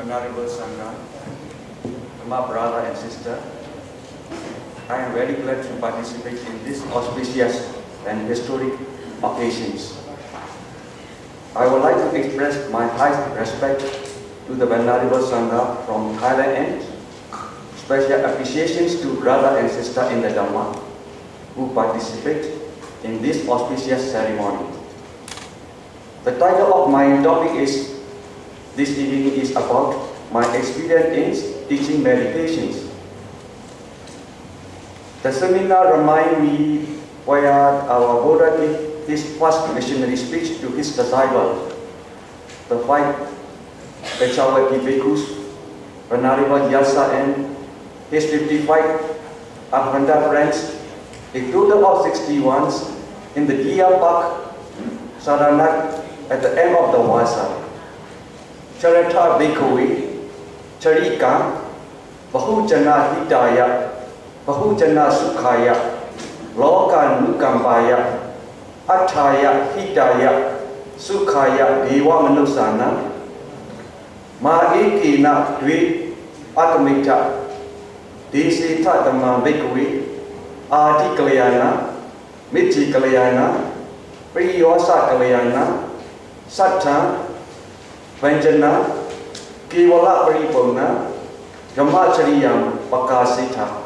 Honorable Sangha, my brother and sister, I am very glad to participate in this auspicious and historic occasions. I would like to express my highest respect to the Venerable Sangha from Thailand and special appreciations to brother and sister in the Dhamma who participate in this auspicious ceremony. The title of my topic is this evening is about my experience in teaching meditations. The seminar reminds me where our Buddha gave his first missionary speech to his disciples, the 5 Pechavati Bhikkhus, Venerable Yasa and his 55 Agganna friends, a total of 61 in the BodhiPark, Saranak at the end of the Vasa. Charata Bhikkhave, Charika, Bahujana Hidaya, Bahujana Sukhaya, Loka Nukambaya, Attaya Hidaya, Sukhaya Dewa Manusana, Ma'ikina Dvi Atamita, Desita Dhamma Bhikkhave, Adi Kalyana, Miti Kalyana, Priyosa Kalyana, Satta, Vanjana, Kevala Paripurna, Dhammachariyam Pakasita.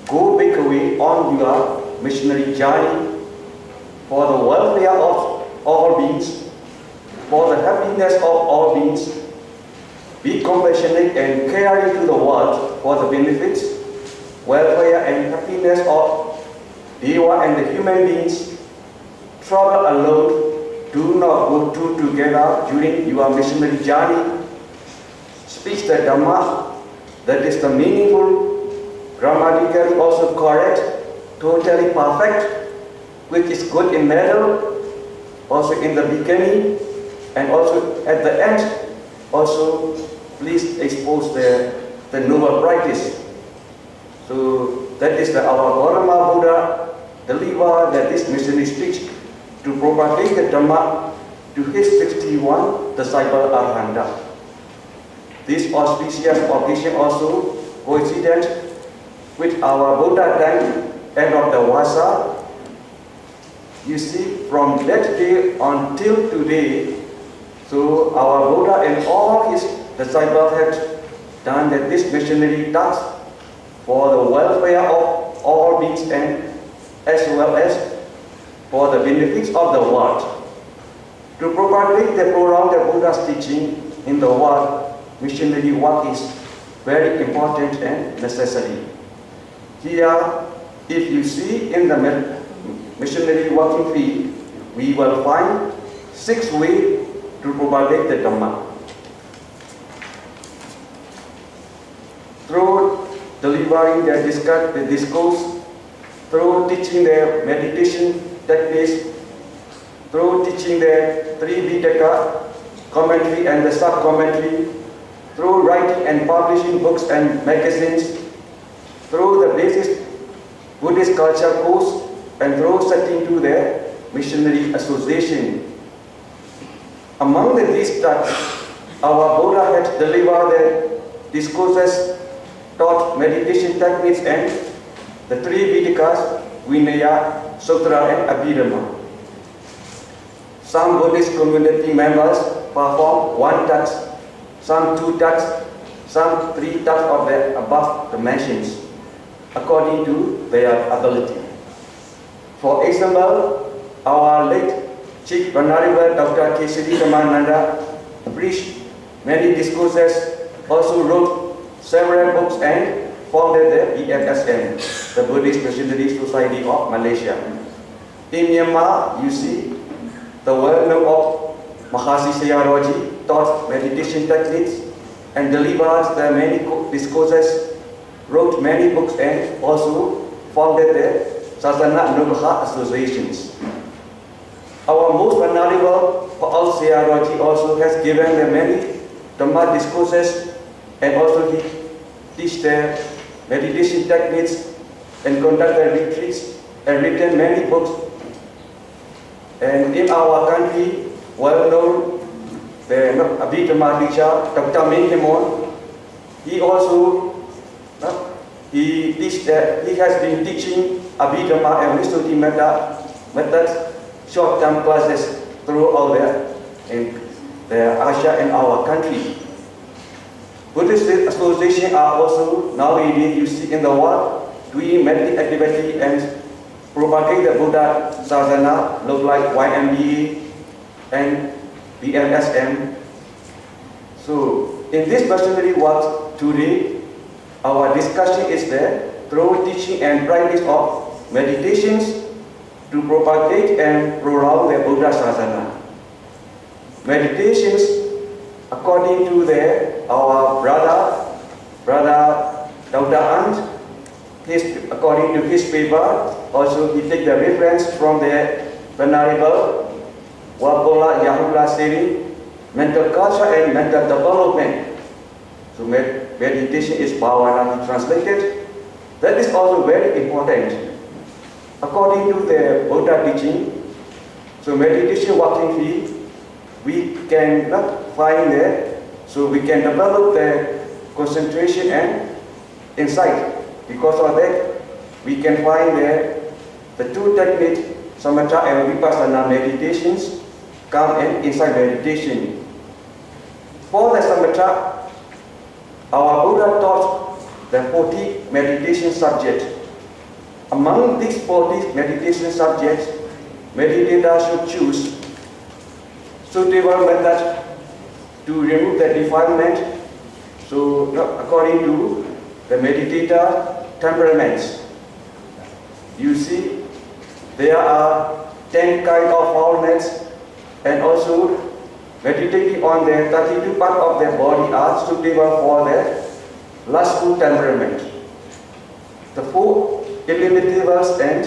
Go Bhikkhave on your missionary journey for the welfare of all beings, for the happiness of all beings. Be compassionate and caring to the world for the benefits, welfare and happiness of Deva and the human beings. Travel alone. Do not go two together during your missionary journey. Speak the Dhamma that is the meaningful, grammatically also correct, totally perfect, which is good in middle, also in the beginning, and also at the end. Also, please expose the noble practice. So that is our Gautama Buddha deliver this missionary speech to propagate the Dhamma to his 61 disciple Arhanta. This auspicious occasion also coincident with our Buddha time end of the Vasa. You see, from that day until today, so our Buddha and all his disciples had done this missionary task for the welfare of all beings and as well as for the benefits of the world. To propagate the program the Buddha's teaching in the world, missionary work is very important and necessary. Here, if you see in the missionary working field, we will find 6 ways to propagate the Dhamma. Through delivering the discourse, through teaching their meditation techniques, through teaching the 3 Vitaka, commentary and the sub-commentary, through writing and publishing books and magazines, through the basic Buddhist culture course, and through setting to the missionary association. Among these tasks, our Buddha had delivered the discourses, taught meditation techniques and the 3 Vitakas, Vinaya, Sutra and Abhidhamma. Some Buddhist community members perform 1 task, some 2 tasks, some 3 tasks of the above dimensions, according to their ability. For example, our late Chief Venerable Dr. Kesari Ramananda preached many discourses, also wrote several books and founded the BFSM, the Buddhist Missionary Society of Malaysia. In Myanmar, you see, the well-known of Mahasi Sayadaw taught meditation techniques and delivered the many discourses, wrote many books and also founded the Sasana Nubaha associations. Our most venerable Paul Sayadaw also has given the many Dhamma discourses and also he teach the meditation techniques and conduct the retreats and written many books. And in our country, well known the Abhidhamma teacher, Dr. Minhimon, he also he has been teaching Abhidhamma and Visuddhi methods, short-term classes throughout in Asia and our country. Buddhist associations are also nowadays you see in the world doing many activity and propagate the Buddha Sadhana, look like YMBA and BMSM. So in this missionary work today, our discussion is that through teaching and practice of meditations to propagate and prolong the Buddha Sadhana. Meditations, according to our brother Dr. Ant, according to his paper, also he take the reference from the Venerable Wapola Yahula series, mental culture and mental development. So meditation is bhavana translated. That is also very important. According to the Buddha teaching, so meditation working field, we cannot find there, so we can develop the concentration and insight. Because of that, we can find there the two techniques, samatha and vipassana meditations, come in insight meditation. For the samatha, our Buddha taught the 40 meditation subjects. Among these 40 meditation subjects, meditators should choose suitable method to remove the defilement. So, according to the meditator temperaments, you see there are 10 kinds of foulness, and also meditating on the 32 parts of the body are suitable for the lustful temperament. The 4 illimitables and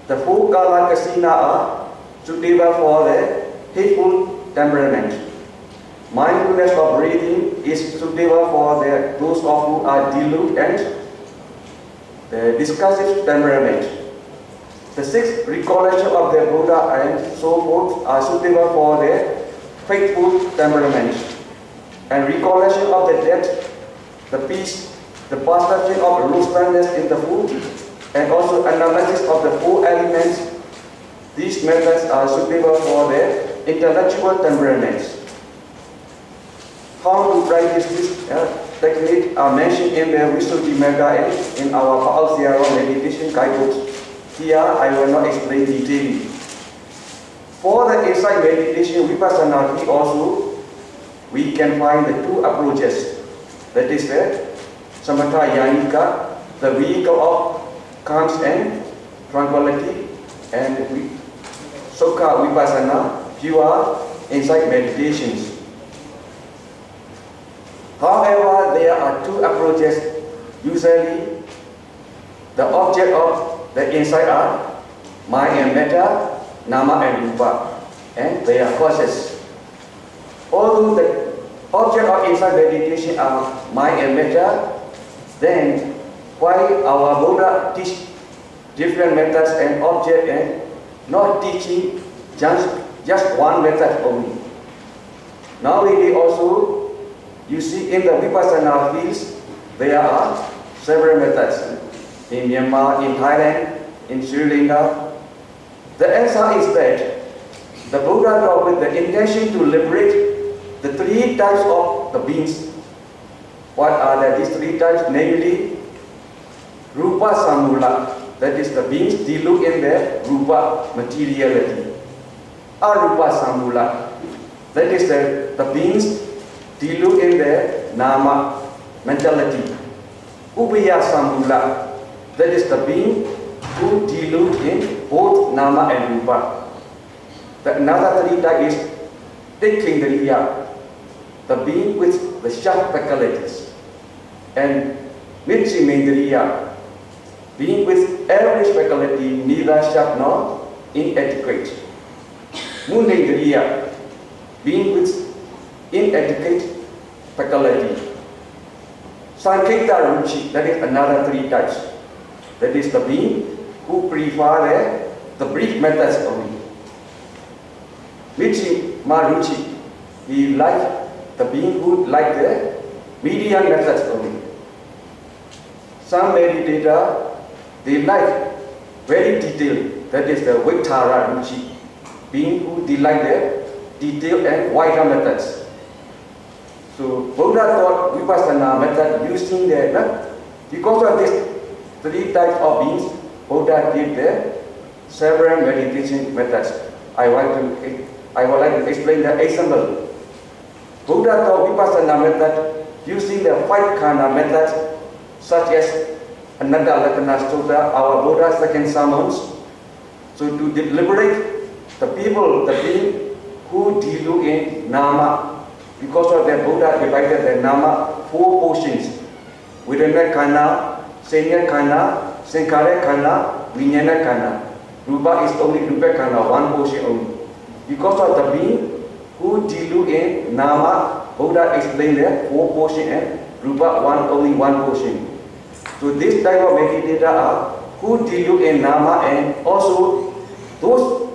the 4 kala kasina are suitable for the hateful temperament. Mindfulness of breathing is suitable for those of who are deluded and the discursive temperament. The 6 recollection of the Buddha and so forth are suitable for the faithful temperament. And recollection of the death, the peace, the perception of lostness in the food, and also analysis of the 4 elements. These methods are suitable for the intellectual temperaments. How to practice this technique are mentioned in the Visuddhi Magga in our Paal Sierra meditation guidebooks. Here I will not explain detailing. For the insight meditation vipassana also, we can find the 2 approaches. That is the samatha yanika, the vehicle of calm and tranquility, and sukha vipassana, pure insight meditations. However, there are 2 approaches. Usually, the object of the insight are mind and matter, nama and rupa, and their causes. Although the object of insight meditation are mind and matter, then why our Buddha teach different methods and objects and not teaching just one method only? Nowadays also, you see in the vipassana fields, there are several methods. In Myanmar, in Thailand, in Sri Lanka. The answer is that the Buddha taught with the intention to liberate the 3 types of the beings. What are these 3 types? Namely, Rupa Samula, that is the beings delude in their Rupa materiality. Arupa Samula, that is the beings delude in their Nama mentality. Ubaya Samula, that is the being who delude in both Nama and Rupa. Another 3 types is Tikindriya, the being with the sharp faculties, and Mitchimendriya, being with average faculty, neither sharp nor inadequate. Munendriya, being with inadequate faculty. Sanketa Ruchi, that is another 3 types. That is the being who prefer the brief methods only. Michi Maruchi, he liked the being who liked the medium methods only. Some meditator, they like very detailed, that is the Vittara Ruchi, being who they like the detailed and wider methods. So Buddha taught Vipassana method using the, because of these three types of beings, Buddha gave the several meditation methods. I would like to explain the example. Buddha taught Vipassana method using the 5 Khana methods, such as Anatta Lakkhana Sutta, our Buddha's second sermons. So to liberate the people, the being who deal in Nama, because of the Buddha divided the Nama 4 portions: Vedana Khana, Senya Khana, Sankhara Khana, Vijnana Khana. Rupa is only Rupa Khana, 1 portion only. Because of the being who deal in Nama, Buddha explained the 4 portion and Rupa only 1 portion. So this type of meditator are who deal in Nama, and also those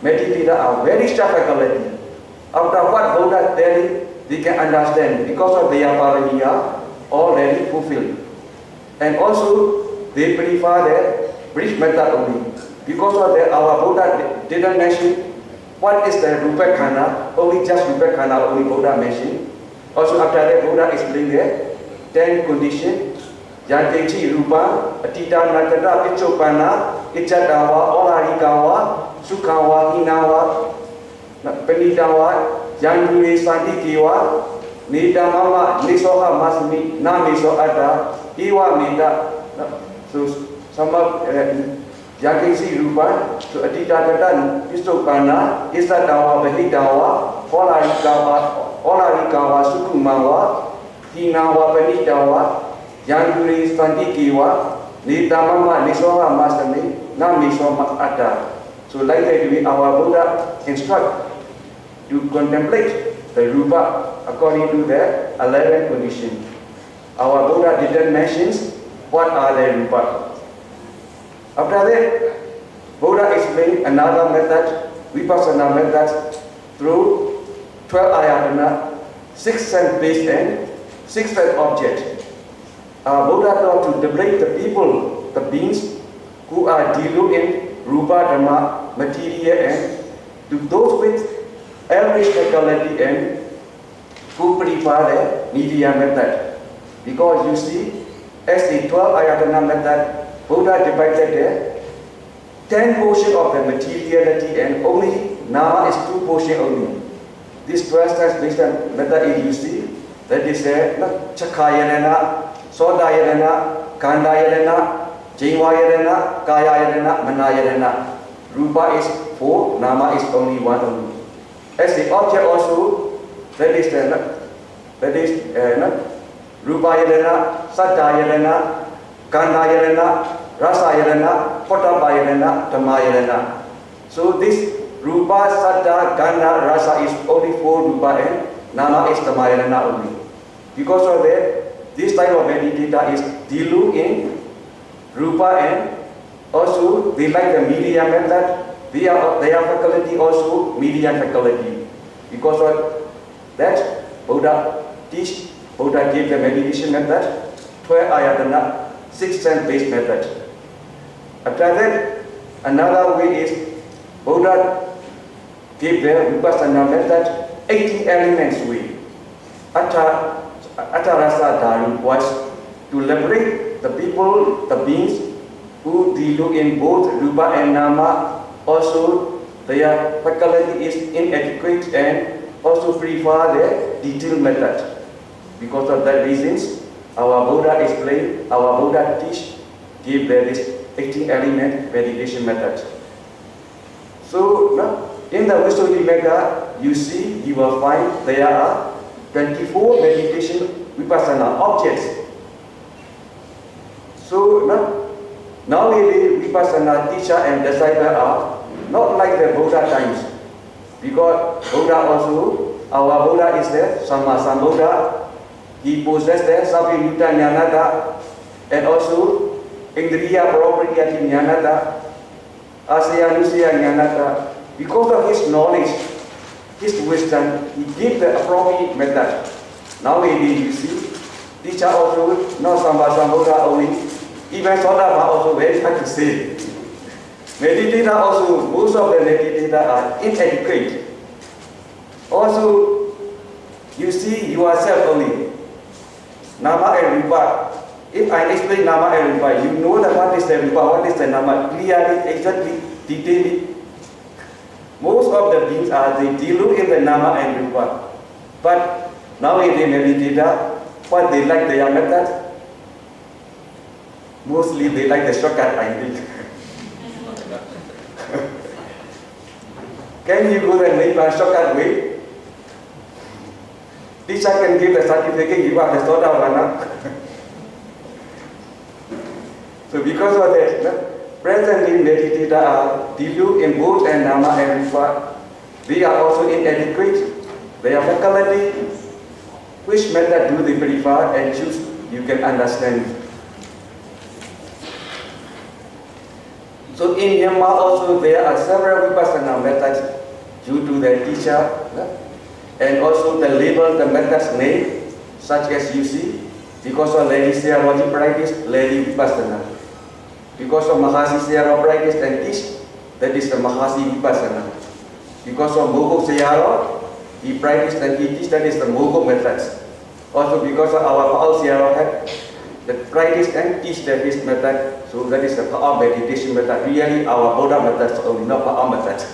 meditators are very sharp faculty. After what Buddha telling, they can understand because of their paramiya already fulfilled. And also they prefer the bridge method only. Because of that, our Buddha didn't mention what is the Rupa Khana, only just Rupa Khana only Buddha mentioned. Also after that, Buddha explained the 10 conditions. Yantechi Rupa, Atita Nakada, Pichopana, Ichatawa, Olarikawa, Sukawa, Hinawa, Penitawa, Yanguri Sandikiwa, Nida Mama, Nisoha Masmi, Namiso Ada, Iwa Nida. So some of Yantechi Rupa, so Atita Nakada, Pichopana, Isatawa, Penitawa, Olarikawa, Sukumawa, Hinawa, Penitawa, Yanguri Sandikiwa, Nida Mama, Nisoha Masmi, Namiso Ada. So like that, our Buddha instruct to contemplate the Rupa according to the 11 conditions. Our Buddha didn't mention what are the Rupa. After that, Buddha explained another method, Vipassana method, through 12 ayatana, 6 sense-based and 6 sense objects. Buddha taught to liberate the people, the beings who are dealing in Rupa Dhamma, material, and to those with average faculty and who prefer the medium method. Because you see, as the 12 ayatana method, Buddha divided the 10 portion of the materiality and only Nama is 2 portion only. This 12 sense-based method is you see, that is Chakayana, Sodayana, Kandayana, Jivayana, Kayayana, Manayana. Rupa is 4, Nama is only 1 only. As the object also, that is Rupayana, Sattayana, Kandayana, Rasayana, Potabayana, Tamayana. So this Rupa, Satta, Kanda, Rasa is only 4 Rupa and Nama is Tamayana only. Because of that, this type of meditator is dealing in Rupa, and also they like the medium method. They are faculty also medium faculty. Because of that, Buddha gave the meditation method, 12 ayatana, 6 sense-based method. After that, another way is Buddha gave the Vipassana method, 18 elements way. Atarasa Dharu was to liberate the people, the beings who deal in both Rupa and Nama. Also, their faculty is inadequate and also prefer the detailed method. Because of that reasons, our Buddha explained, our Buddha gave this 18 element meditation method. So now, in the Visuddhimagga, you will find there are 24 meditation Vipassana objects. So now Vipassana teacher and disciple are not like the Buddha times. Because Buddha also, our Buddha is the Samma Sambuddha. He possessed the Savimutta Jnanata and also Indriya Propriety Jnanata, Asya Nusya Jnanata. Because of his knowledge, his wisdom, he gave the appropriate method. Nowadays, you see, teacher also, not Sambuddha only, even Sayadaw also very hard to say. Meditators also, most of the meditators are inadequate. Also, you see yourself only. Nama and Rupa. If I explain Nama and Rupa, you know that what is the Rupa, what is the Nama, clearly, exactly, detailedly. Most of the beings are, they deal in the Nama and Rupa. But nowadays, meditators, what they like their method, mostly they like the shortcut, I think. Can you go and make a shortcut way? Teacher can give the certificate, you have the Sayadaw. So because of that, presently meditators are dilute in both and Nama and Rupa. They are also inadequate. Their faculty, which method do they prefer and choose, you can understand. So in Myanmar also there are several Vipassana methods due to the teacher, and also the label, the methods name, such as you see, because of Lady Sayadaw practice, Lady Vipassana. Because of Mahasi Sayadaw practice and teach, that is the Mahasi Vipassana. Because of Mogok Sayadaw, he practiced and he teach, that is the Mogok methods. Also because of our Pa'al Sayadaw had the practice and teach that is method, so that is the Pa'al meditation method. Really our Buddha methods only, not Pa'al methods.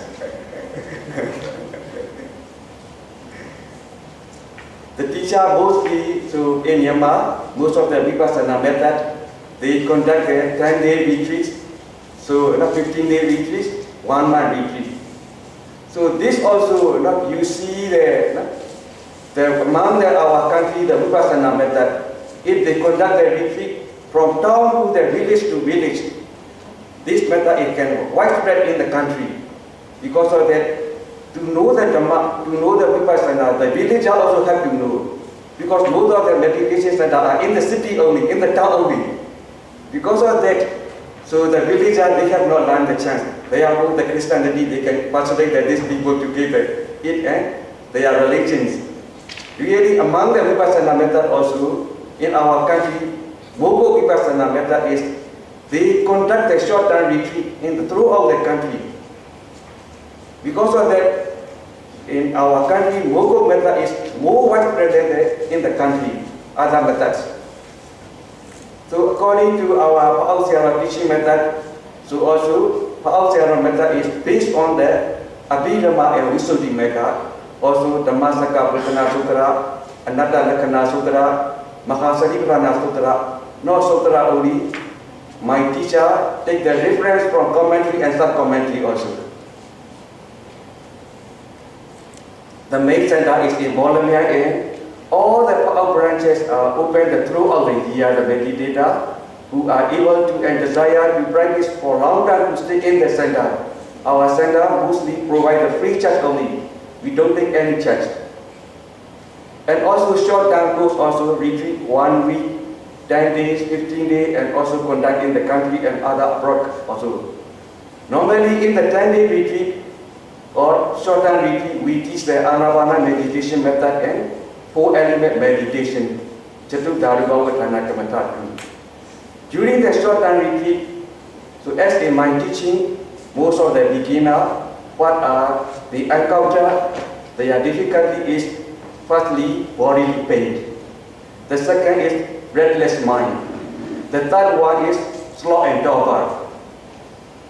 The teacher mostly, so in Myanmar, most of the Vipassana method, they conduct a 10-day retreat, so not 15-day retreat, 1 month retreat. So this also, you see among our country, the Vipassana method, if they conduct a retreat from town to the village to village, this method it can widespread in the country. Because of that, to know the Dhamma, to know the Vipassana, the villagers also have to know. Because most of the meditation centers are in the city only, in the town only. Because of that, so the villagers, they have not learned the chance. They are all the Christianity, they can persuade that these people together, it and their religions. Really, among the Vipassana method also, in our country, Mogok Vipassana method is, they conduct a short-term retreat throughout the country. Because of that, in our country, Mogok method is more widespread than in the country, other methods. So according to our Pa'al Sayadaw teaching method, so also Pa'al Sayadaw method is based on the Abhidhamma and Visuddhi method, also Dhammasaka Pratana Sutra, Anatta Lakkhana Sutra, Mahasaripurana Sutra, no Sutra only. My teacher take the reference from commentary and sub-commentary also. The main center is in Bolivia, and all the Pa'al branches are open throughout the year. The meditator who are able to and desire to practice for a long time to stay in the center. Our center mostly provide a free charge only. We don't take any charge. And also short-term course also retreat 1 week, 10 days, 15 days, and also conduct in the country and other abroad also. Normally in the 10-day retreat or short-term retreat, we teach the Anapana meditation method and 4-element meditation. During the short-term retreat, so as in my teaching, most of the beginner, what are the encounter, their difficulty is firstly bodily pain. The second is restless mind. The third one is slow and torpor.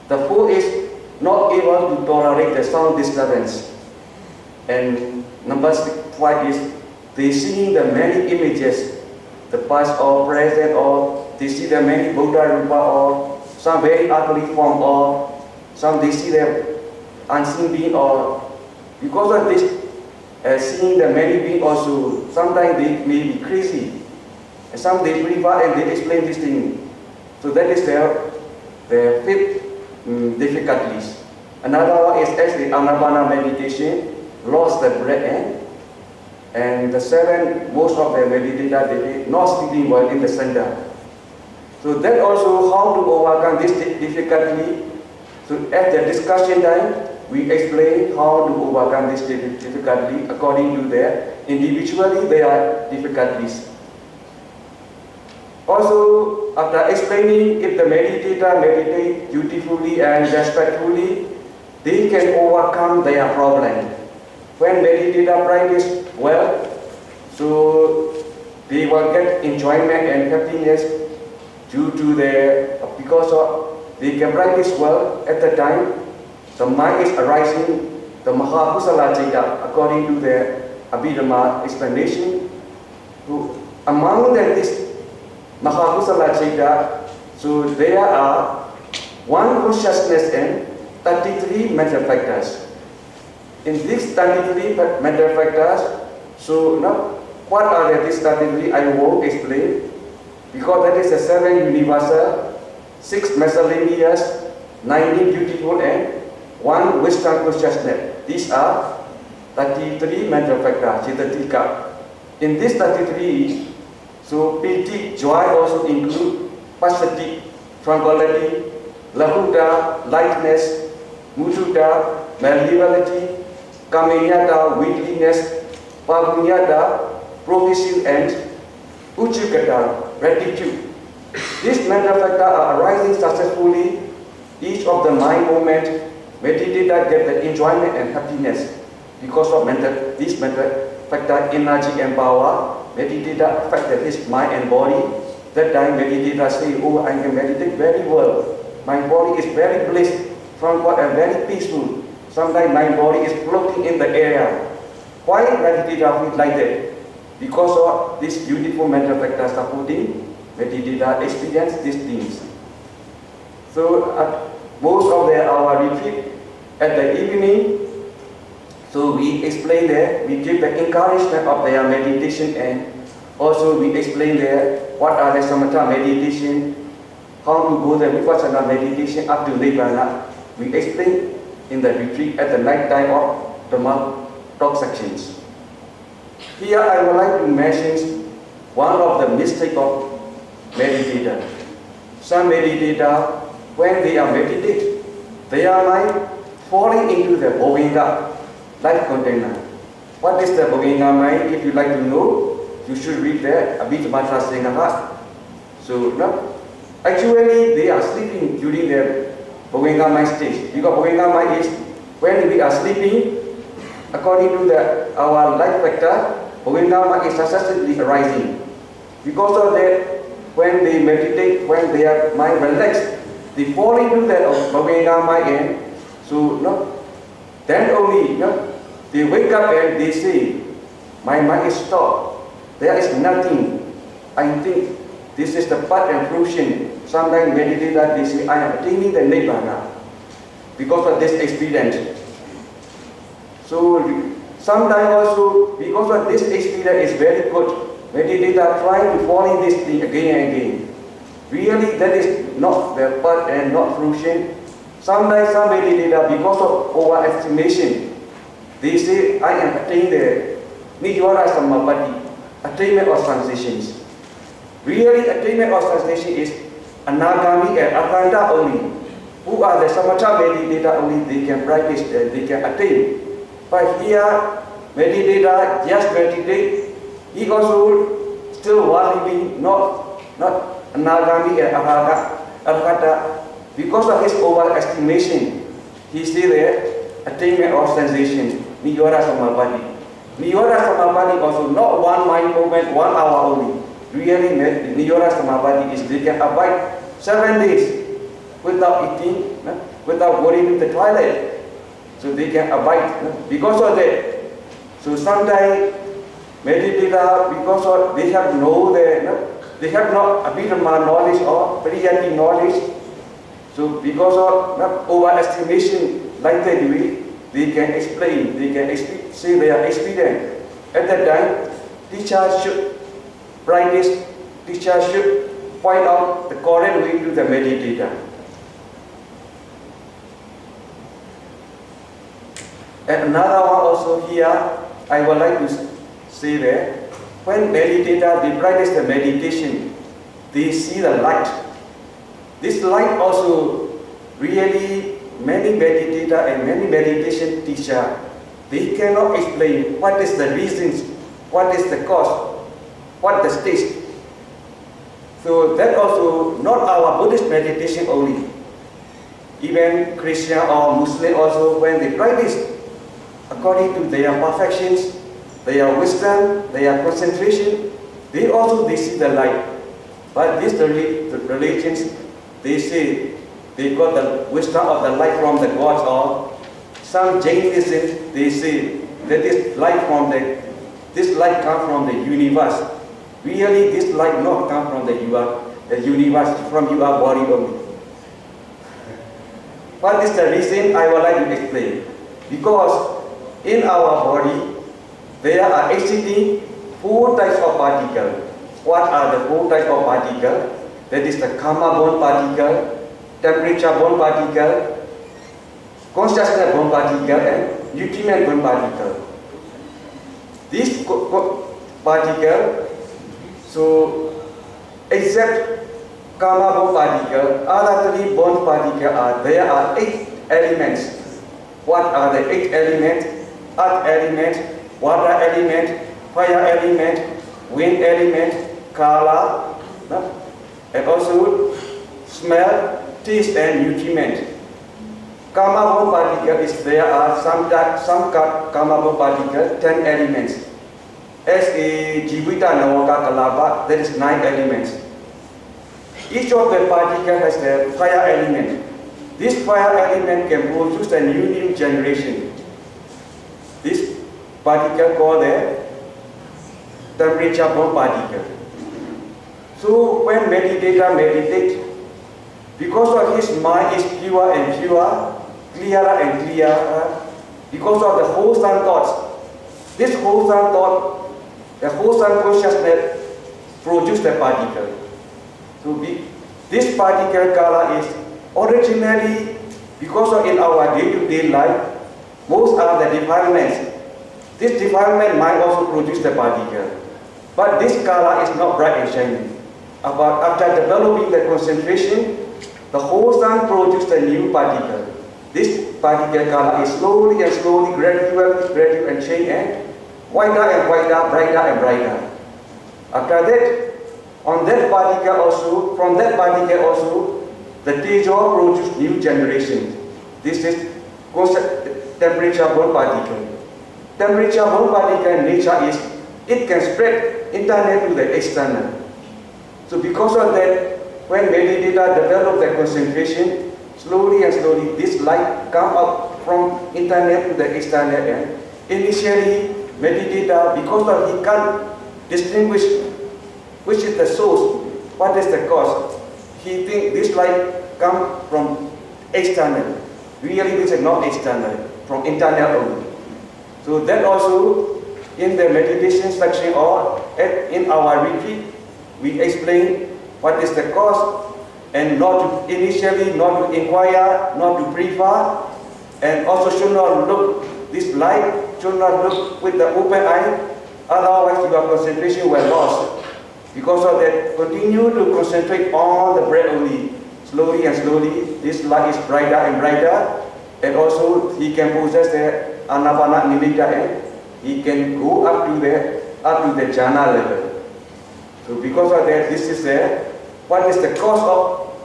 The fourth is not able to tolerate the sound disturbance. And number 5 is they see the many images, the past or present, or they see the many Buddha Rupa or some very ugly form, or some they see the unseen being, or because of this seeing the many beings also, sometimes they may be crazy. And some they prefer and they explain this thing. So that is their 5th difficulties. Another one is as the Anapana meditation, lost the breath, and the 7th, most of the meditators, they not sleeping well in the center. So that also how to overcome this difficulty. So at the discussion time, we explain how to overcome this difficulty according to their individually their difficulties. Also, after explaining if the meditator meditate dutifully and respectfully, they can overcome their problem. When meditator practice well, so they will get enjoyment and happiness due to because they can practice well at the time. The mind is arising, the Mahakusala Citta, according to their Abhidhamma explanation. So among this Mahakusala Citta, so there are one consciousness and 33 mental factors. In these 33 mental factors, so now what are these 33? I won't explain, because that is the 7 universal, 6 miscellaneous, 19 beautiful, and 1 wisdom consciousness. These are 33 mental factors, Cittatika. In these 33, so piti, joy also include passaddhi, tranquility, lahuta, lightness, mudita, malleability, kamenyata, weakliness, pavunyata, provision, and ujjigata, gratitude. These mental factors are arising successfully. Each of the mind movement, meditator get the enjoyment and happiness because of this mental factor, energy and power. Meditator affected his mind and body. That time meditator say, oh, I can meditate very well. My body is very blissed, tranquil and very peaceful. Sometimes my body is floating in the air. Why meditator feel like that? Because of this beautiful mental factor supporting, meditator experience these things. So at most of our retreat at the evening, so we explain there, we give the encouragement of their meditation, and also we explain there what are the samatha meditation, how to go the vipassana meditation up to nibbana. We explain in the retreat at the night time of the talk sections. Here I would like to mention one of the mistakes of meditator. Some meditator, when they are meditating, their mind falling into the bhoginga life container. What is the bhoginga mind? If you like to know, you should read the Abhidhamma Singha. So no, actually they are sleeping during the bhoginga mind stage. Because bhoginga mind is when we are sleeping, according to our life factor, bhoginga mind is successively arising. Because of that, when they meditate, when their mind relaxed, they fall into the bhoginga mind, and so no, then only they wake up and they say, my mind is stopped. There is nothing. I think this is the part and fruition. Sometimes meditators they say, I am attaining the nibbana because of this experience. So sometimes also because of this experience is very good, meditators try to fall in this thing again and again. Really, that is not the part and not fruition. Sometimes some meditators, because of overestimation, they say, I am attaining the Nijwara Samapati, attainment of sensations. Really, attainment of sensation is Anagami and Agganna only. Who are the Samatha meditator only, they can practice, they can attain. But here, meditator just meditate, he also still living, not Anagami and Agganna. Because of his overestimation, he still there, attainment of sensation, Nijwara Samapati. Nijwara Samapati also not one mind movement, 1 hour only. Really, Nijwara Samapati is they can abide 7 days without eating, without going to the toilet. So they can abide because of that. So sometimes meditator, because of they have they have not Abhidhamma knowledge or Pariyati knowledge. So because of overestimation like that way, they can explain, they can say their experience. At that time, teacher should practice, teacher should point out the correct way to the meditator. And another one also here, I would like to say that when meditator they practice the meditation, they see the light. This light also really many meditator and many meditation teacher, they cannot explain what is the reasons, what is the cause, what the stage. So that also not our Buddhist meditation only. Even Christian or Muslim also, when they practice according to their perfections, their wisdom, their concentration, they see the light. But these religions, they say they got the wisdom of the light from the gods, or some Jainism, they say that this light comes from the universe. Really, this light not come from the universe, from your body only. What is the reason I would like to explain? Because in our body, there are actually 4 types of particles. What are the 4 types of particles? That is the karma-born particle, temperature-born particle, consciousness-born particle, and nutriment-born particle. These particles, so except karma-born particle, other 3 born particles there are 8 elements. What are the 8 elements? Earth element, water element, fire element, wind element, color, and also smell, taste, and nutriment. Karma-born particle is there are some karma-born particle, 10 elements. As a Jivita Nawaka Kalaba, there is 9 elements. Each of the particle has the fire element. This fire element can produce a new generation. This particle called the temperature-born particle. So when meditator meditates, because of his mind is pure and pure, clearer and clearer, because of the wholesome thoughts, this wholesome thought, the wholesome consciousness produce the particle. So this particle color is originally, because of in our day-to-day life, most are the defilements. This defilement might also produce the particle. But this color is not bright and shiny. But after developing the concentration, the wholesome produces a new particle. This particle color is slowly and slowly, gradual and change, and whiter and whiter, brighter and brighter. After that, on that particle also, from that particle also, the Tejo produces new generation. This is temperature-born particle. Temperature-born particle nature is, it can spread internal to the external. So because of that, when meditator develop the concentration, slowly and slowly this light come up from internal to the external end. Initially, meditator, because of he can't distinguish which is the source, what is the cause, he think this light come from external. Really, this is not external, from internal only. So that also in the meditation section or in our retreat, we explain what is the cause, and not to initially not to inquire, not to prefer, and also should not look this light, should not look with the open eye, otherwise your concentration will lost. Because of that, continue to concentrate on the breath only. Slowly and slowly, this light is brighter and brighter, and also he can possess the anapana nimitta, and he can go up to the jhana level. So because of that, this is what is the cause of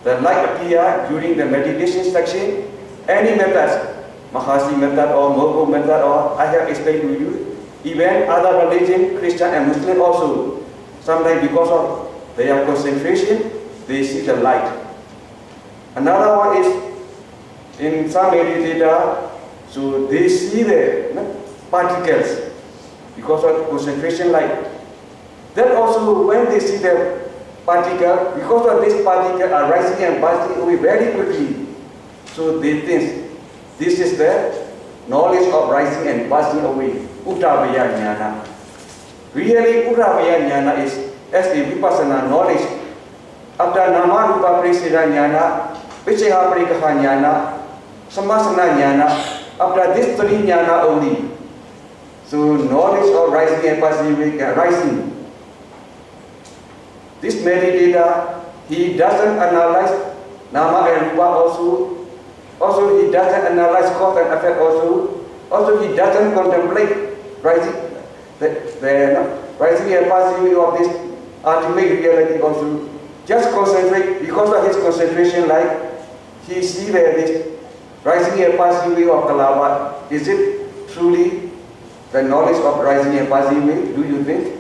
the light appear during the meditation section. Any methods, Mahasi method or Moko method, or I have explained to you, even other religion, Christian and Muslim also, sometimes because of their concentration, they see the light. Another one is, in some meditator, so they see the particles because of concentration light. Then also when they see the particle, because of this particle are rising and passing away very quickly, so they think this is the knowledge of rising and passing away, Uttavaya Jnana. Really, Uttavaya Jnana is as a vipassana knowledge. After Nama Rupa Presida Jnana, Vichaya Parikaha Jnana, Samasana Jnana, after this 3 Jnana only, so knowledge of rising and passing away, rising. This meditator, he doesn't analyze Nama and Rupa also, Also, he doesn't analyze cause and effect. Also he doesn't contemplate rising, rising and passing of this ultimate reality. Also, just concentrate because of his concentration. Like he see where this rising and passing away of Kalava. Is it truly the knowledge of rising and passing away? Do you think?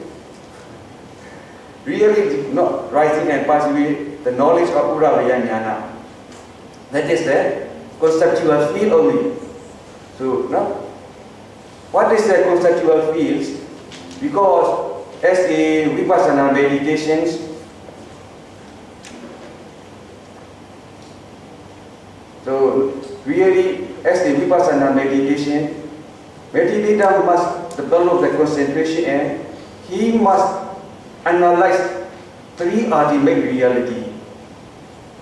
Really, not rising and passing away. The knowledge of Uravaya Jnana. That is the conceptual field only. So, no? What is the conceptual fields? Because as a Vipassana meditations, so really as a Vipassana meditation, meditator must develop the concentration and he must analyze three ultimate reality.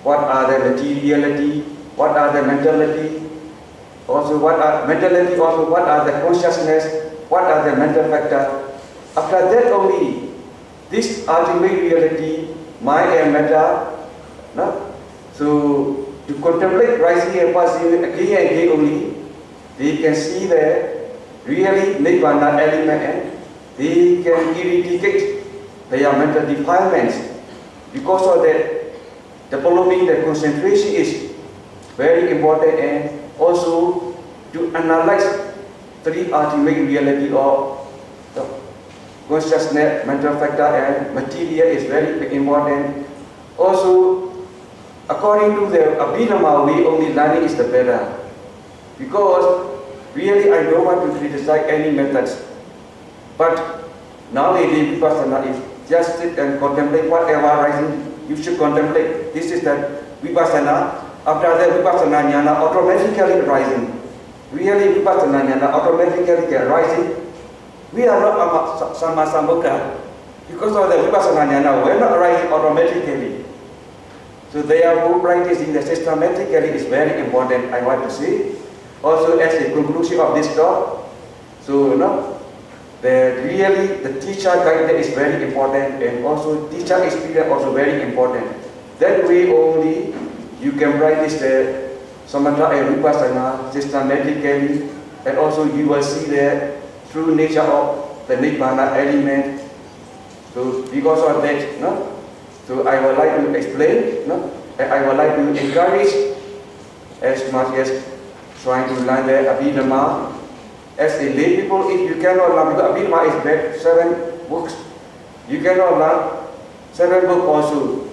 What are the materiality? What are the mentality? Also, what are mentality? Also, what are the consciousness? What are the mental factor? After that only, this ultimate reality, mind and matter. No? So, to contemplate rising and passing again and again only, they can see the really Nibbana element and they can eradicate their mental defilements. Because of that, developing the concentration is very important, and also to analyze three ultimate reality of the consciousness, mental factor and material is very important. Also, according to the Abhidhamma way, only learning is the better. Because really I don't want to criticize any methods. But nowadays Vipassana is just sit and contemplate whatever rising. You should contemplate. This is the Vipassana. After the Vipassana Jnana automatically rising. Really Vipassana Jnana automatically rising. We are not Sammasambuddha. Because of the Vipassana Jnana, we are not rising automatically. So therefore practicing the systematically is very important, I want to say. Also as a conclusion of this talk, so really the teacher guidance is very important, and also teacher experience also very important. That way only you can practice the samatha and vipassana systematically, and also you will see the true nature of the nibbana element. So because of that, so I would like to explain, and I would like to encourage as much as trying to learn the Abhidhamma. As a lay people, if you cannot learn, because Abhidhamma is bad, 7 books, you cannot learn 7 books also.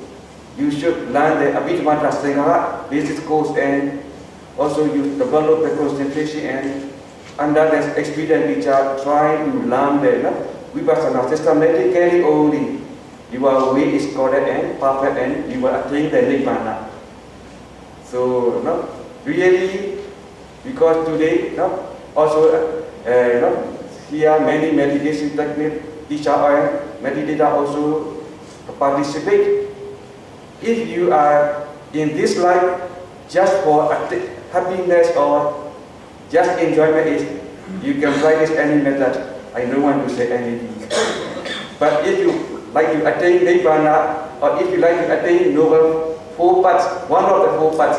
You should learn the Abhidhamma Trasangha basic course, and also you develop the concentration, and under the experience teacher trying to learn the Vipassana systematically only. Your way is correct and perfect, and you will attain the Nibbana. So, really, because today, also, here many meditation technique, teacher and meditator also participate. If you are in this life just for happiness or just enjoyment, you can practice any method. I don't want to say anything. But if you like to attain Nibbana, or if you like to attain noble 4 paths, one of the 4 paths,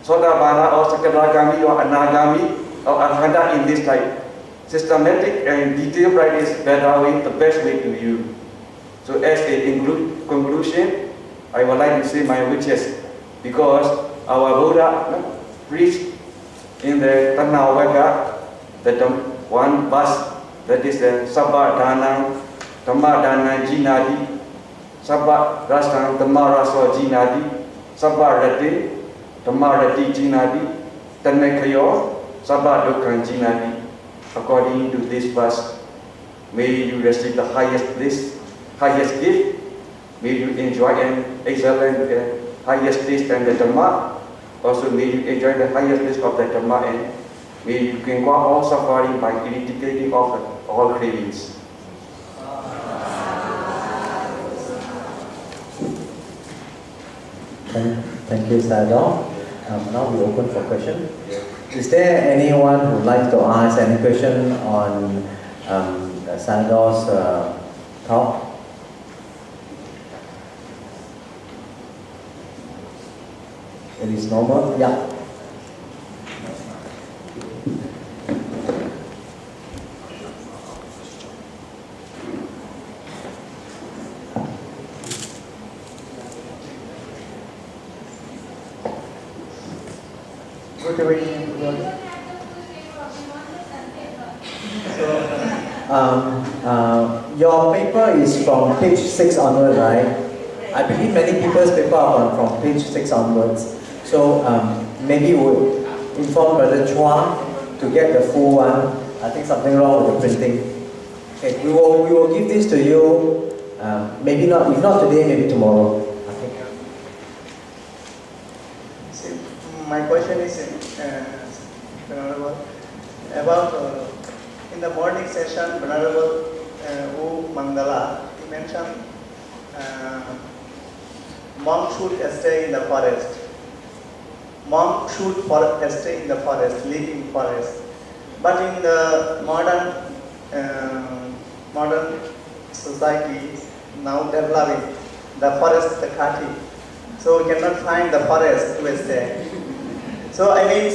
Sodabana or Sakadagami or Anagami or Agganna in this life, systematic and detailed practice better way, the best way to you. So as a conclusion, I would like to say my wishes, because our Buddha preached in the Tanawaka, that one verse, that is the Sabba Dhanam, Dhamma Dhanam Jinadi, Sabba Rasam Dhamma Raso Jinadi, Sabba Rati, Dhamma Rati Jinadi, Tanmekayo, Sabba Dukhan Jinadi. According to this verse, may you receive the highest bliss, highest gift. May you enjoy and excellent highest taste and the Dhamma. Also may you enjoy the highest bliss of the Dhamma, and may you conquer all suffering by eradicating all cravings. Thank you, Sayadaw. Now we open for questions. Is there anyone who would like to ask any question on Sayadaw's talk? It is normal? Yeah. Good evening, everybody. Your paper is from page 6 onward, right? I believe many people's paper are from page 6 onwards. So maybe we'll inform Brother Chua to get the full one. I think something wrong with the printing. Okay, we will give this to you. Maybe not, if not today, maybe tomorrow. Okay. See, my question is about in the morning session, Venerable U Mangala, he mentioned monk should stay in the forest. Monk should stay in the forest, live in forest. But in the modern society now developing the forest, the Kati, so we cannot find the forest to stay. So I mean,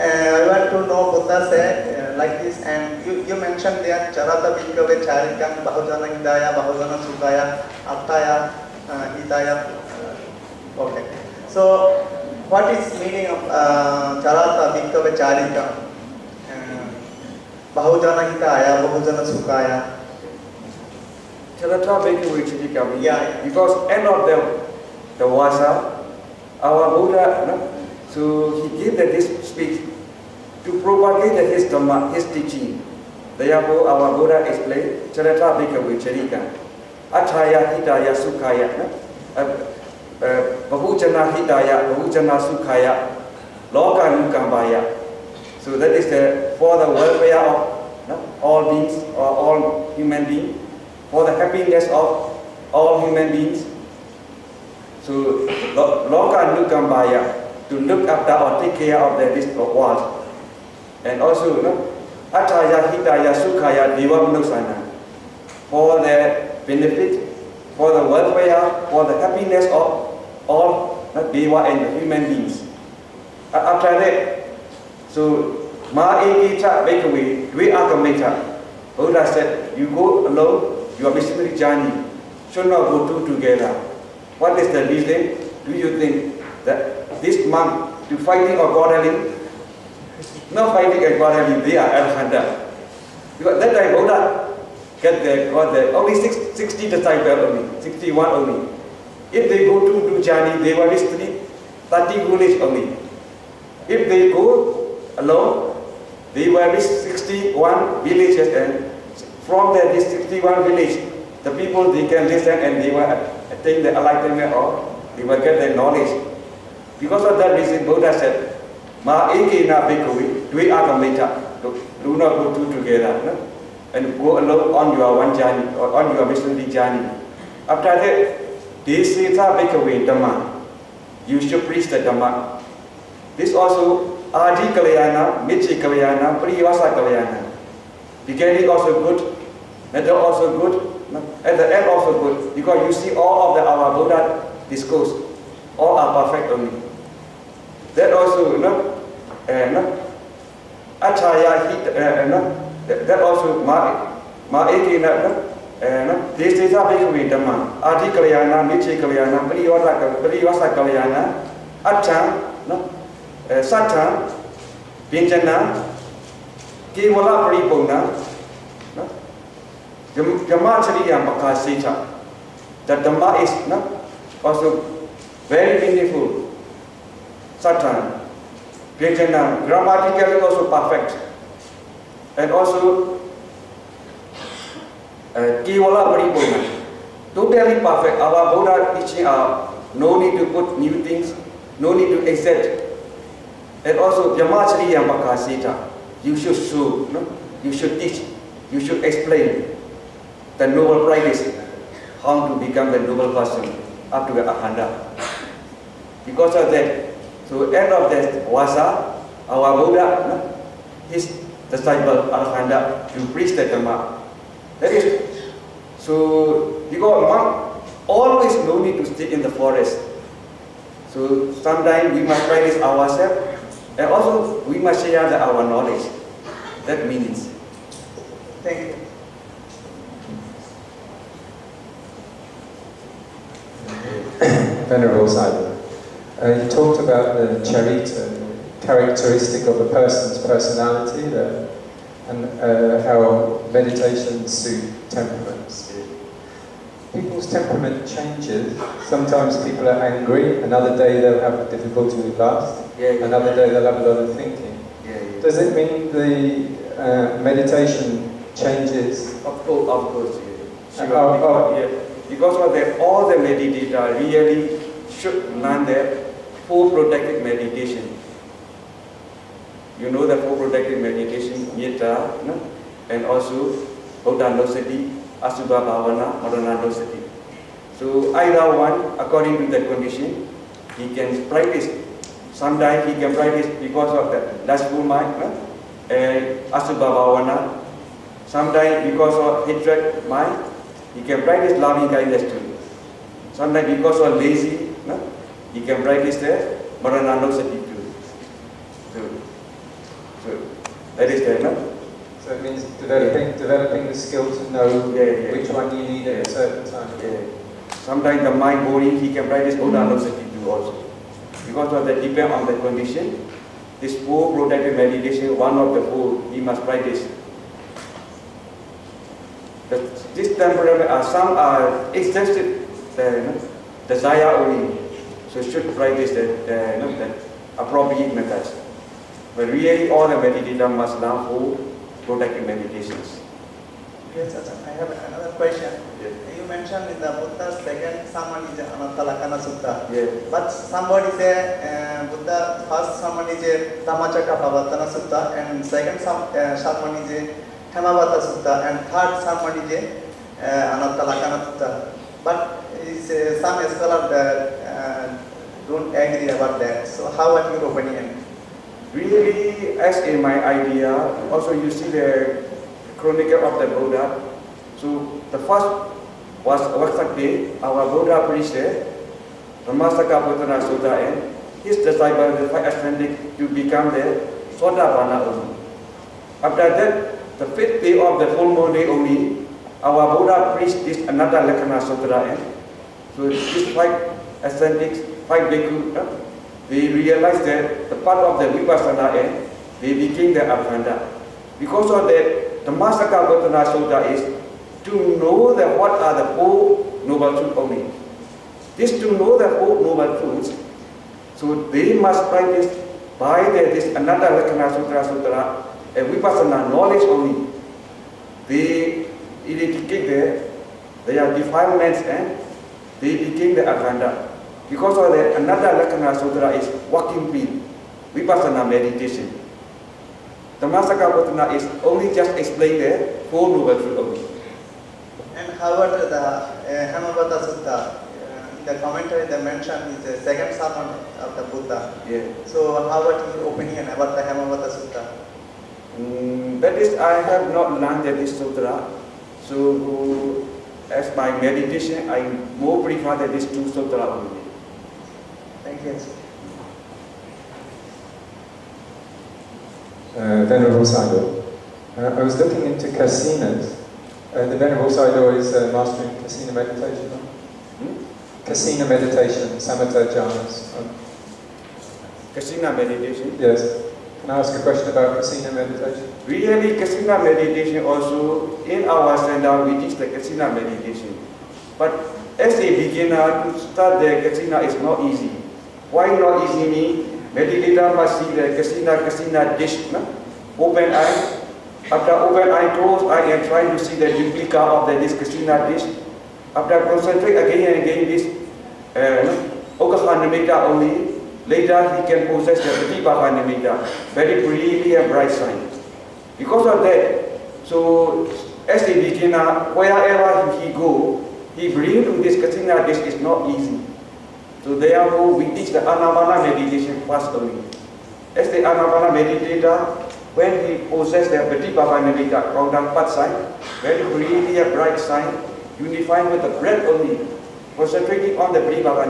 I want to know Buddha said like this, and you mentioned there Charata Bhikkhave Charikam Bahujana Hidaya, Bahujana Sukaya, Aptaya, Hidaya. Okay. So what is meaning of Charata Bhikkhave Charikam? Bahujana Hidaya, Bahujana Sukaya. Charata Bhikkhave Charikam. Yeah. Because end of the Vasa, our Buddha, no? So he gave this speech to propagate his Dhamma, his teaching. Therefore, our Buddha explained, Charata Bhikkhave Charikam, Atthaya Hidaya Sukhaya, Bahujana Hidaya, Bahujana Sukhaya, Loka Nukambaya. So that is for the welfare of all beings, or all human beings, for the happiness of all human beings. So Loka Nukambaya, to look after or take care of this world. And also, Atthaya Hidaya Sukhaya Devamanusana, for the benefit, for the welfare, for the happiness of all Deva and the human beings. After that, so Ma Ekita Bhikkhave Dviagameta, Buddha said, you go alone, your missionary journey should not go two together. What is the reason? Do you think that this monk to fighting or quarreling? Not fighting and quarreling, they are Alhanda. Because that time Buddha got only 60 disciples only, 61 only. If they go to do journey, they will reach 30 villages only. If they go alone, they will reach 61 villages, and from these 61 villages, the people they can listen and they will attain the enlightenment or they will get the knowledge. Because of that reason, Buddha said, Ma ekena bhikkhave dviagameta, do not go two together, no? And go alone on your one journey, or on your missionary journey. After that, Desita bhikkhave Dhamma, you should preach the Dhamma. This also, Adi Kalyana, Michi Kalyana, Priyasa Kalyana. Beginning also good, middle also good, at the end also good, because you see all of our Buddha discourse, all are perfect only. That also, that also, Ma'ekina, Desita Bhikkhave Dhamma, Adi Kalyana, Michi Kalyana, Priyasa Kalyana, Atta, Satta, Vinjana, Kevala Paripurna, Dhamma Makasita. The Dhamma is also very meaningful. Satta, Vinjana, grammatically also perfect. And also Kevala Paripurna, totally perfect. Our Buddha teaching are no need to put new things, no need to accept. And also Yamachariya Makasita, you should show, you should teach, you should explain the noble practice, how to become the noble person up to the Ahanda. Because of that, so end of that Vasa, our Buddha, his disciple Ahanda, to preach the Dhamma. That is, so because monk always no need to stay in the forest. So sometimes we must practice ourselves, and also we must share our knowledge. That means. Thank you. Venerable Sayadaw, you talked about the charita, characteristic of a person's personality and how meditation suits temperaments. People's temperament changes. Sometimes people are angry, another day they'll have difficulty with lust, another day they'll have a lot of thinking. Does it mean the meditation changes? Of course. Because of that, all the meditators really should learn the four protected meditation. You know the four protected meditation, Metta, no? And also Buddha-nusati, Asubha Bhavana, Marana-nusati. So either one, according to the condition, he can practice. Sometimes he can practice because of the lustful mind, no? And Asubha Bhavana. Sometimes because of hatred mind, he can practice loving kindness too. Sometimes because of lazy, no? He can practice the Marana-nusati too. So that is there, no? So it means developing the skill to know which one you need at a certain time. Sometimes the mind boring, he can practice Buddha-nusati too also. Because of that, depend on the condition. This four protected meditation, one of the four, he must practice. This temperament, some are excessive desire only, so should practice the appropriate methods. But really, all the meditators must learn four protective meditations. Yes, I have another question. You mentioned in the Buddha's second sermon is Anattalakkhana Sutta. But somebody say Buddha first sermon is Dhammacakkappavattana Sutta, and second sermon is Hemavata Sutta, and third sermon is Anattalakkhana Sutta. But some scholars don't agree about that. So how are your opinion? Really, as in my idea, also you see the chronicle of the Buddha. So the first was Vaksakde, our Buddha preached there, Dhammacakkappavattana Sutta, and his disciple, the five ascetic, to become the Sotapanna only. After that, the fifth day of the full moon day only, our Buddha preached this Anattalakkhana Sutta, and so these five ascetics, five bhikkhu, they realized that the part of the Vipassana, and they became the Agganna. Because of that, the Dhammacakkappavattana Sutta is to know that what are the four noble truths only. This to know the four noble truths, so they must practice by this Anattalakkhana Sutta and Vipassana knowledge only. They eradicate their defilements and they became the Agganna. Because of that, Anattalakkhana Sutta is walking field, Vipassana meditation. Dhammacakkappavattana is only just explain the four noble truths only. And how about the Hemavata Sutta? In the commentary they mentioned is the second sermon of the Buddha. So how about your opinion about the Hemavata Sutta? That is, I have not learned this sutra. So as my meditation, I more prefer that these two sutra only. Thank you. Venerable Sayadaw. I was looking into kasinas. The Venerable Sayadaw is mastering kasina meditation. Kasina meditation, samatha jhanas. Kasina meditation? Yes. Can I ask a question about kasina meditation? Really, kasina meditation also, in our center, we teach the kasina meditation. But as a beginner, to start the kasina is not easy. Why not easy mean? Meditator must see the kasina dish, no? Open eye. After open eye, close eye, and try to see the duplica of this kasina dish. After concentrate again and again this Okahanamita only, later he can possess the BodhiPark very brilliantly and bright sign. Because of that, so as a beginner, wherever he go, he bring to this kasina dish is not easy. So therefore, we teach the Anapana meditation first only. As the Anapana meditator, when he possesses the BodhiPark counterpart sign, very brilliantly a bright sign, unifying with the breath only, concentrating on the BodhiPark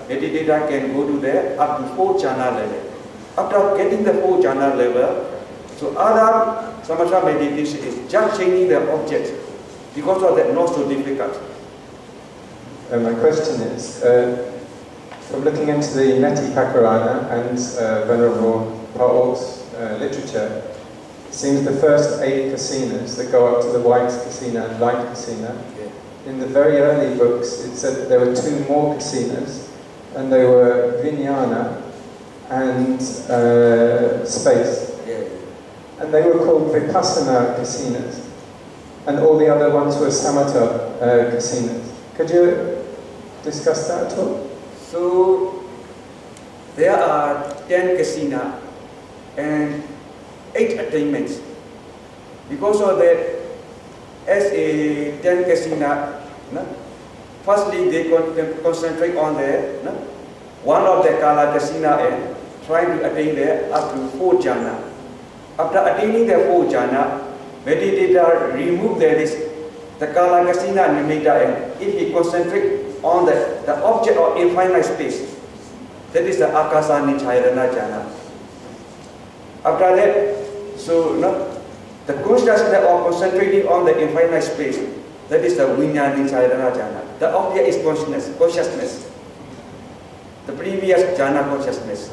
meditator can go to there up to 4 jhana level. After getting the 4 jhana level, so other samatha meditation is just changing the objects. Because of that, not so difficult. My question is, from looking into the Neti Pakarana and Venerable Paul's literature, it seems the first 8 kasinas that go up to the white kasina and light kasina, in the very early books it said that there were 2 more kasinas, and they were Vijnana and space. And they were called Vipassana kasinas, and all the other ones were Samatha kasinas. Could you discuss that at all? So there are 10 kasina and 8 attainments. Because of that, as a 10 kasina, firstly they concentrate on the one of the kala kasina and trying to attain there up to 4 jhana. After attaining the 4 jhana, meditator remove the kala kasina nimitta, and if he concentrate on the object of infinite space, that is the akasa nichayana jhana. After that, so the consciousness of concentrating on the infinite space, that is the vijnana nichayana jhana. The object is consciousness. The previous jhana consciousness.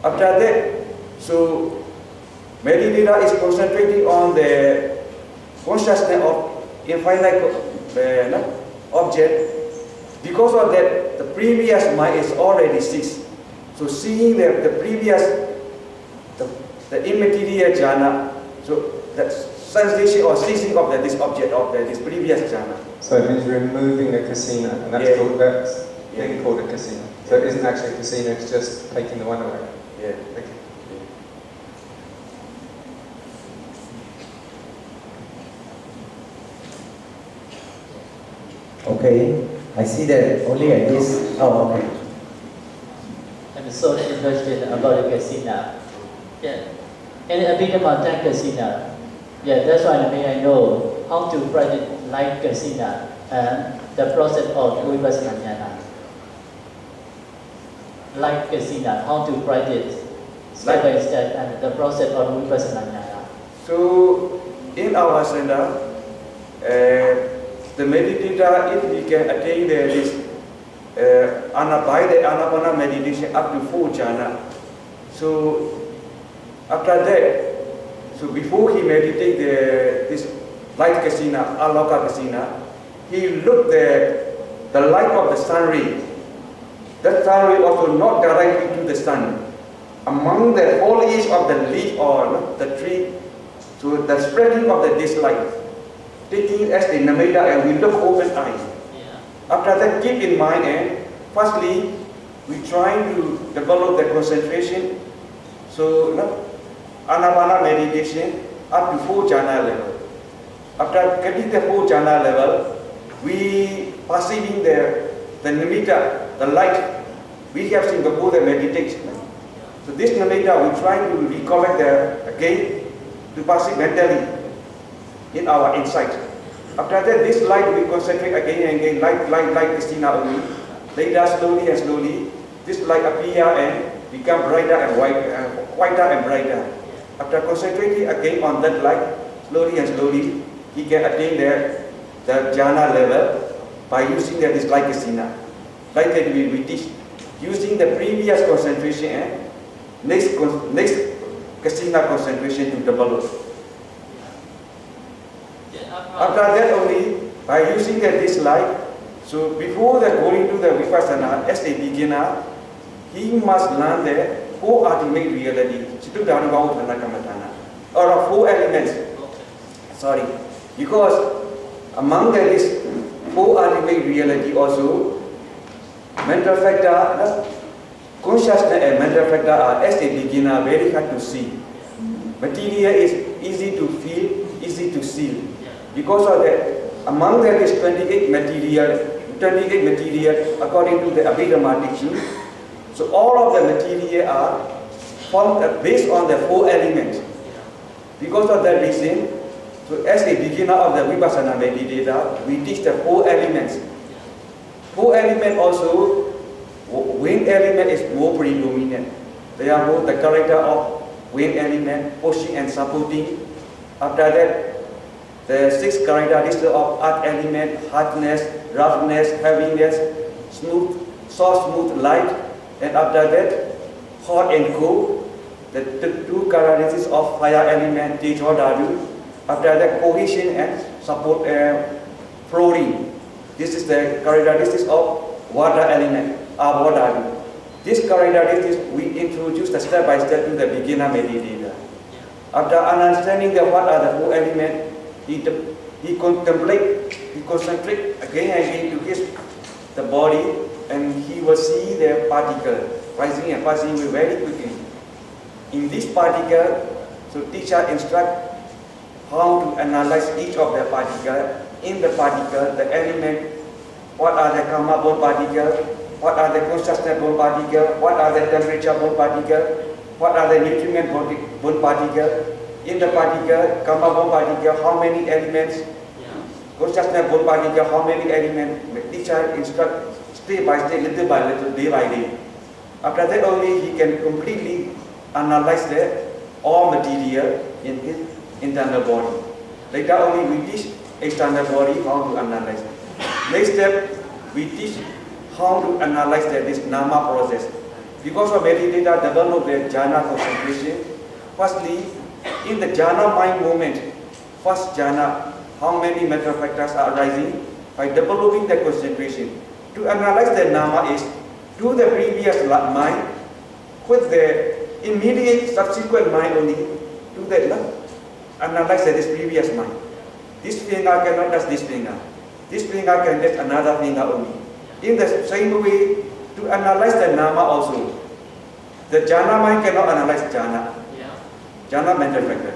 After that, so meditator is concentrating on the consciousness of infinite object. Because of that, the previous mind is already ceased. So seeing the previous, the immaterial jhana, so that sensation or ceasing of this object of this previous jhana. So it means removing a kasina, and that's called, that's being called a kasina. So it isn't actually a kasina, it's just taking the one away. Yeah. Okay. Okay, I see that only at this. Oh, okay. I'm so interested about the casino. Yeah, and a bit about that casino. Yeah, that's why I know how to practice like casino and the process of vipassana jhana. Like casino, how to practice step by step and the process of vipassana jhana. So in our center, the meditator, if he can attain this by the anapana meditation up to 4 jhana. So after that, so before he meditate this light kasina, aloka kasina, he looked the light of the sun ray. That sun ray also not directly to the sun. Among the foliage of the leaf or the tree, so the spreading of this light, taking as the namitta, and we look open eyes. After that, keep in mind, and firstly, we try to develop the concentration. So, anapana meditation up to 4 jhana level. After getting the 4 jhana level, we perceiving the nimitta, the light. We have seen before the meditation. So this nimitta, we try to recollect again to perceive mentally in our insight. After that, this light we concentrate again and again, light Christina only. Later, slowly and slowly, this light appear and become brighter and whiter and brighter. After concentrating again on that light, slowly and slowly, he can attain the jhana level by using this light Christina. Like that we teach, using the previous concentration and next Christina concentration to develop. After that only, by using this light, so before going to the vipassana, as a beginner, he must learn the 4 ultimate reality, or 4 elements. Sorry, because among these 4 ultimate reality also, mental factor, consciousness and mental factor are as a beginner very hard to see. Material is easy to feel, easy to see. Because of that, among them is 28 material according to the Abhidhamma teaching. So all of the material are formed based on the 4 elements. Because of that reason, so as a beginner of the Vipassana meditator, we teach the 4 elements. 4 elements also, wind element is more predominant. They are both the character of wind element, pushing and supporting. After that, the 6 characteristics of earth element: hardness, roughness, heaviness, soft, smooth, light, and after that, hot and cold. The two characteristics of fire element, Tejo Dhatu. After that, cohesion and support flowing. This is the characteristics of water element, Abo Dhatu. This characteristics we introduce the step by step to the beginner meditator. After understanding what are the four elements, he contemplate, he concentrate again and again to his the body, and he will see the particle rising and passing away very quickly. In this particle, so teacher instruct how to analyze each of the particle. In the particle, the element, what are the karma born particle, what are the consciousness born particle, what are the temperature born particle, what are the nutrient born particle. In the particle, karma born particle, how many elements, consciousness born particle, how many elements. The teacher instruct step by step, little by little, day by day. After that only he can completely analyze the all material in his internal body. Later only we teach external body how to analyze. Next step, we teach how to analyze this nama process. Because of meditator develop their jhana concentration, firstly, in the jhana mind movement, first jhana, how many mental factors are arising by developing the concentration. To analyze the nama is to the previous mind with the immediate subsequent mind only to the analyze this previous mind. This finger cannot touch this finger. This finger can touch another finger only. In the same way, to analyze the nama also. The jhana mind cannot analyze jhana. Jhana mental factor.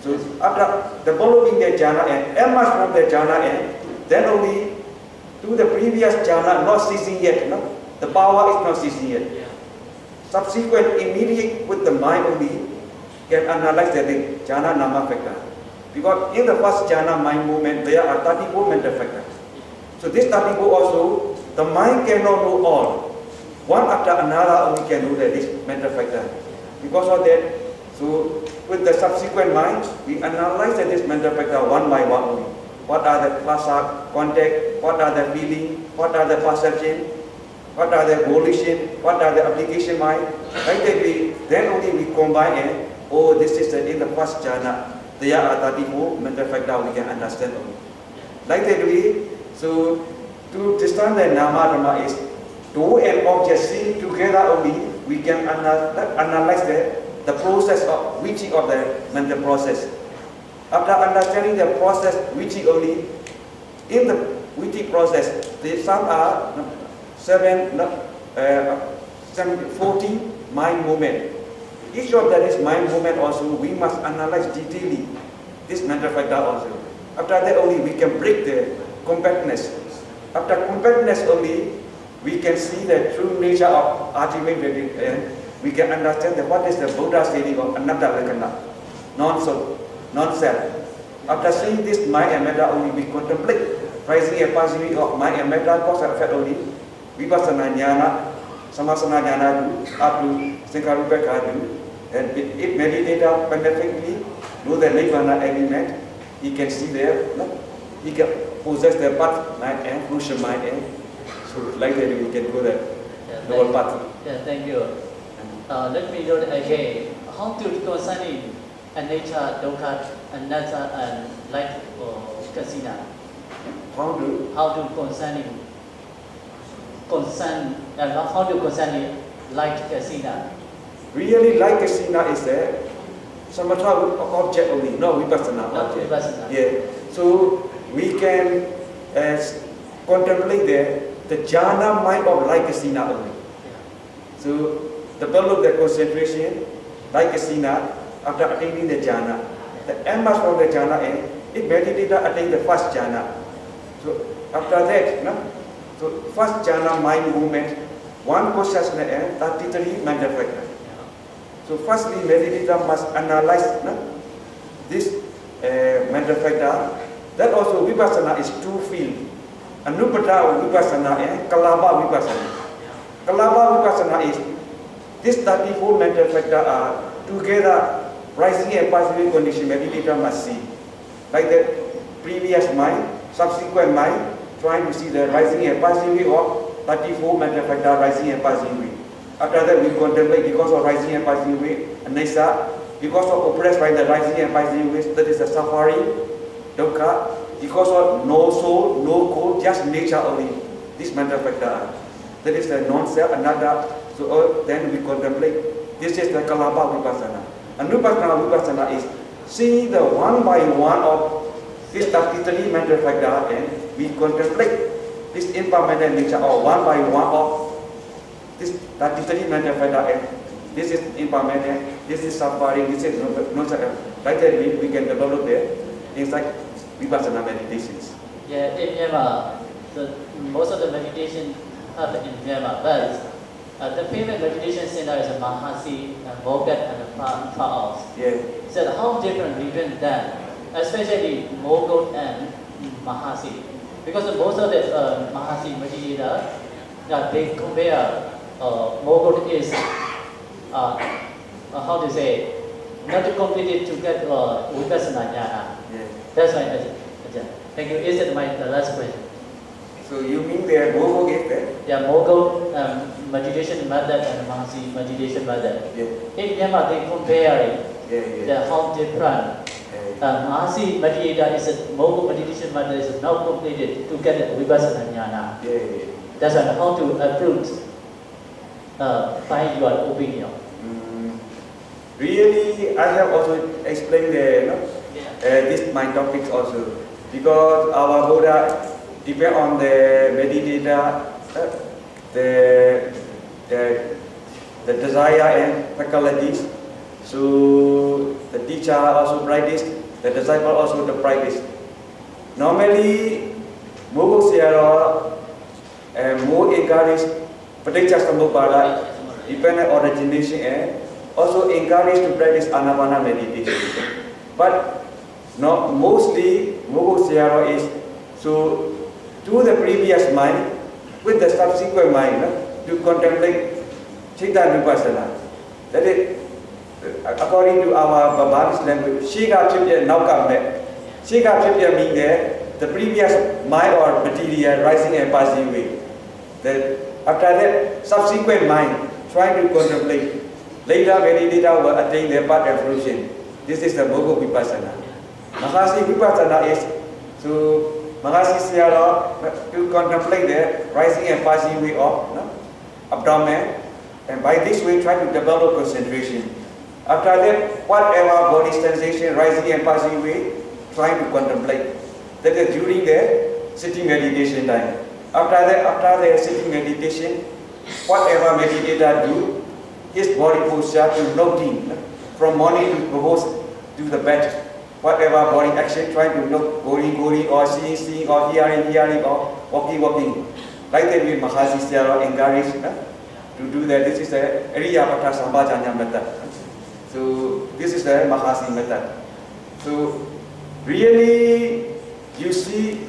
So after developing the jhana and emerge from the jhana and then only to the previous jhana not ceasing yet. No? The power is not ceasing yet. Subsequent immediate with the mind only can analyze the jhana nama factor. Because in the first jhana mind movement there are 34 mental factors. So this 34 also, the mind cannot know all. One after another only can know this mental factor. Because of that, so with the subsequent mind, we analyze this mental factor one by one only. What are the phasa, contact, what are the feeling, what are the perception, what are the volition, what are the application mind. Like that we, then only we combine and, oh, this is in the first jhana. There are 34 mental factors we can understand only. Like that we, so to understand the nama dhamma is, two and object seen together only, we can analyze the process of reaching of the mental process. After understanding the process reaching only, in the reaching process, some are 40 mind movement. Each of that is mind movement also, we must analyze detailing this mental factor also. After that only we can break the compactness. After compactness only, we can see the true nature of ultimate reality and we can understand that what is the Buddha stating of anatta lakkhana, non-self. After seeing this mind and matter only, we contemplate rising and passing of mind and matter cause and effect only. Vipassana jnana, samasana jnana up to Sankarupa, and if meditator penetratingly know the nirvana element, he can see there, no? He can possess the path mind and crucial mind, and so like that we can go the whole path. Yeah, thank you. Let me note again how to concerning anicca, dukkha, anatta, and light or kasina. How to concerning light kasina. Really, like kasina is there. Samatha object only, no vipassana object. Vipassana. Yeah. So we can contemplate the jhana mind of like kasina only. So develop the concentration like kasina after attaining the jhana. The emerge from the jhana and if meditator attain the first jhana. So after that, no? So first jhana mind movement, one consciousness and 33 mental factors. So firstly, meditator must analyze this mental factor. That also vipassana is two fields. Anupada vipassana and kalaba vipassana. Kalaba vipassana is this 34 mental factors are together rising and passing condition meditator must see. Like the previous mind, subsequent mind, trying to see the rising and passing of 34 mental factor rising and passing away. After that, we contemplate because of rising and passing away. And next because of oppressed by the rising and passing away, that is the suffering, dukkha. Because of no soul, no code, just nature only. This mental factor. That is the non-self, another. So then we contemplate. This is the Kalapa Vipassana. And Vipassana is see the one by one of this 33 mental factor, and we contemplate this impermanent nature or one by one of this 33 mental factor, and this is impermanent, this is suffering, this is no suffering. Like that we can develop there inside Vipassana meditations. Yeah, in Myanmar, most of the meditation happen in Myanmar, but the famous meditation center is Mahasi, Mogat, and Fa'aus. Yeah. So how different between them, especially Mogat and Mahasi? Because most of the Mahasi meditator, they compare Mogat is, how to say, not to complete it to get Vipassana jnana. Yeah. That's why, thank you. Is it the last question? So you mean the Mogok is there? Yeah, Mogul meditation method and Mahasi meditation method. Yeah. In Myanmar, they compare Yeah. the how different. Mahasi meditation is a Mogul meditation method is now completed to get Vipassana jnana. Yeah. That's why how to approach by your opinion. Really, I have also explained this my topics also, because our Buddha depend on the meditator, the desire and faculties. So the teacher also practice, the disciple also the practice. Normally, Mogul Sayadaw more encourage Paticcasamuppada, dependent origination, and also encourage to practice Anapana meditation. But mostly Mogul Sayadaw is to do the previous mind with the subsequent mind to contemplate Chitta Vipassana. That is, according to our Baba's language, Shiga Chipya Naukame. Shiga Chipya means the previous mind or material rising and passing away. After that, subsequent mind trying to contemplate. Later, meditator will attain their path and fruition. This is the Mogul Vipassana. Mahasi Vipassana is to Mahasi Sayadaw to contemplate the rising and passing away of abdomen, and by this way try to develop concentration. After that, whatever body sensation rising and passing away, try to contemplate. That is during the sitting meditation time. After the sitting meditation, whatever meditator do, his body posture to noting from morning to propose to the bed. Whatever body action, trying to look, going, or seeing, or hearing, or walking. Like that, we Mahasi Sayadaw encourage to do that. This is the Ariyapata Sambhajanya method. So this is the Mahasi method. So really, you see,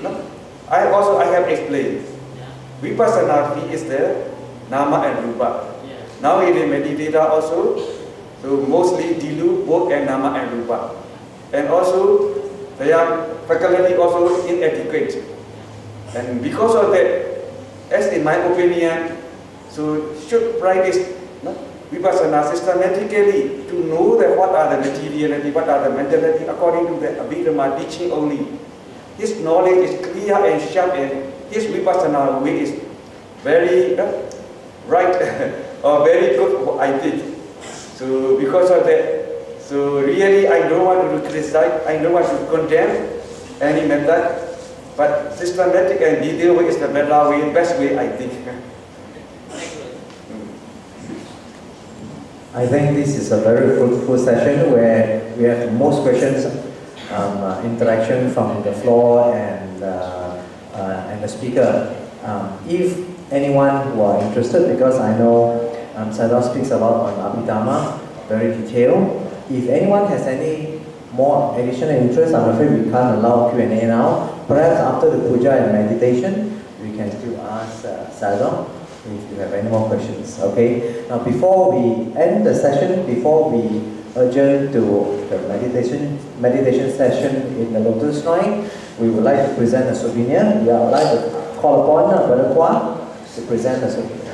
I have explained. Vipassana is the Nama and Rupa. Now in the meditator also, so mostly dilute both and Nama and Rupa. And also, their faculty also inadequate. And because of that, as in my opinion, so should practice Vipassana systematically to know that what are the materiality, what are the mentality according to the Abhidhamma teaching only. His knowledge is clear and sharp, and his Vipassana way is very right or very good, I think. So because of that, so really I don't want to criticize, I don't want to condemn any method, but systematic and detailed way is the better way, best way, I think. I think this is a very fruitful session where we have most questions, interaction from the floor and the speaker. If anyone who are interested, because I know Sayadaw speaks a lot on Abhidhamma, very detailed. If anyone has any more additional interest, I'm afraid we can't allow Q&A now. Perhaps after the puja and meditation, we can still ask Sayadaw if you have any more questions. Okay. Now, before we end the session, before we adjourn to the meditation session in the Lotus Shrine, we would like to present a souvenir. We would like to call upon Brother Kwa to present us with.